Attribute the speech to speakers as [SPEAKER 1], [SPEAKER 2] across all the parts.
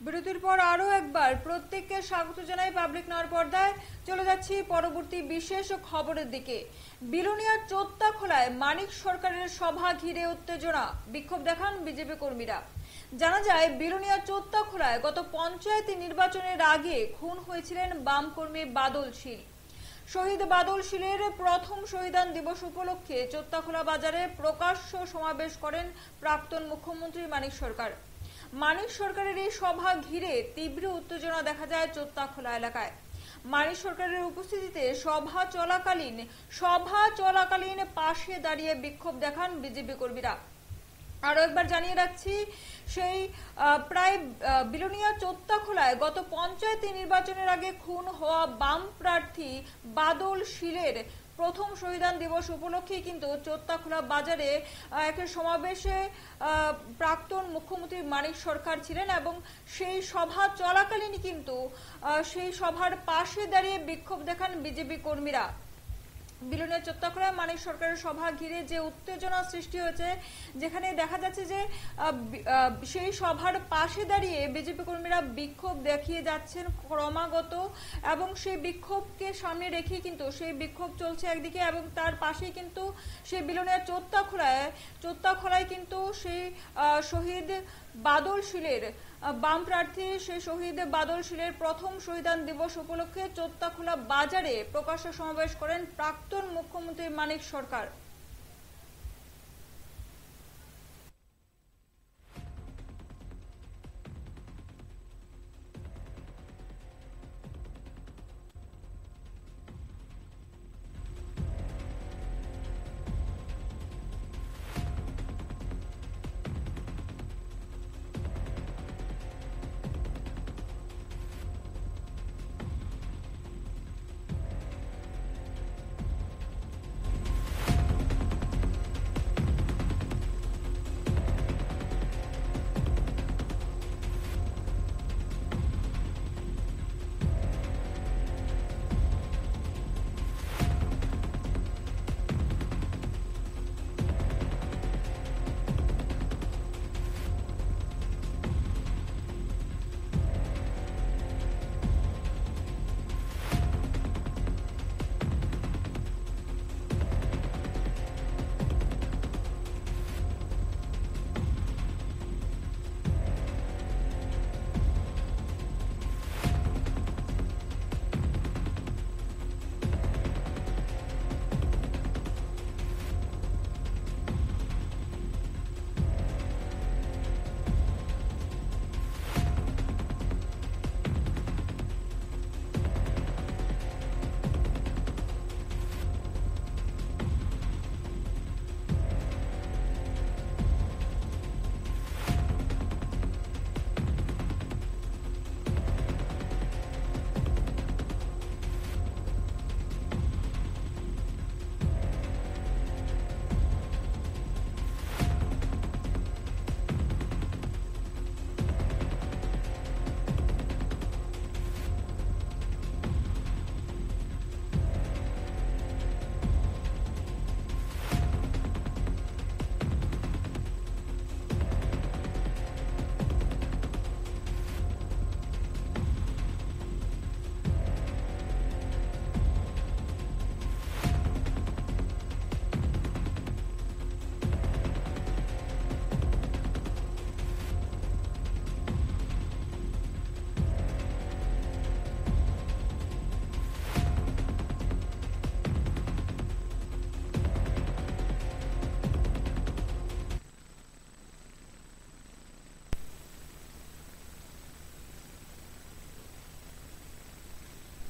[SPEAKER 1] বিরতির পর আরো একবার প্রত্যেককে স্বাগত জানাই পাবলিক নর পর্দায়। চলে যাচ্ছি পরবর্তী বিশেষ খবরের দিকে। বিলোনিয়ার চোত্তাখোলায় মানিক সরকারের সভা ঘিরে উত্তেজনা, বিক্ষোভ দেখান বিজেপি কর্মীরা। জানা যায়, বিলোনিয়ার চোত্তাখোলায় গত পঞ্চায়েত নির্বাচনের আগে খুন হয়েছিলেন বাম কর্মী বাদল শীল। শহীদ বাদল শীলের প্রথম শহীদান দিবস উপলক্ষে চোত্তাখোলা বাজারে প্রকাশ্য সমাবেশ করেন প্রাক্তন মুখ্যমন্ত্রী মানিক সরকার। মানিক সরকারের এই সভা ঘিরে তীব্র উত্তেজনা দেখা যায় চোত্তাখোলা এলাকায়। মানিক সরকারের উপস্থিতিতে সভা চলাকালীন পাশে দাঁড়িয়ে বিক্ষোভ দেখান বিজেপি কর্মীরা। আরো একবার জানিয়ে রাখছি, সেই প্রায় বিলোনিয়া চোত্তাখোলায় গত পঞ্চায়েত নির্বাচনের আগে খুন হওয়া বাম প্রার্থী বাদল শীলের প্রথম শহীদান দিবস উপলক্ষে কিন্তু চোত্তাখোলা বাজারে এক সমাবেশে প্রাক্তন মুখ্যমন্ত্রী মানিক সরকার ছিলেন এবং সেই সভা চলাকালীন কিন্তু সেই সভার পাশে দাঁড়িয়ে বিক্ষোভ দেখান বিজেপি কর্মীরা। বিলোনিয়া চোত্তাখোলায় মানিক সরকারের সভা ঘিরে যে উত্তেজনা সৃষ্টি হয়েছে, যেখানে দেখা যাচ্ছে যে সেই সভার পাশে দাঁড়িয়ে বিজেপি কর্মীরা বিক্ষোভ দেখিয়ে যাচ্ছেন ক্রমাগত, এবং সেই বিক্ষোভকে সামনে রেখে কিন্তু সেই বিক্ষোভ চলছে একদিকে, এবং তার পাশেই কিন্তু সেই বিলোনিয়া চোত্তাখোলায় কিন্তু সেই শহীদ বাদল শীলের বাম প্রার্থী সেই শহীদ বাদল শীলের প্রথম শহীদান দিবস উপলক্ষে চোত্তাখোলা বাজারে প্রকাশ্য সমাবেশ করেন প্রাক্তন মুখ্যমন্ত্রী মানিক সরকার।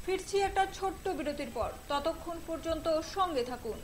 [SPEAKER 1] ফিরছি একটা ছোট্ট বিরতির পর, ততক্ষণ পর্যন্ত সঙ্গে থাকুন।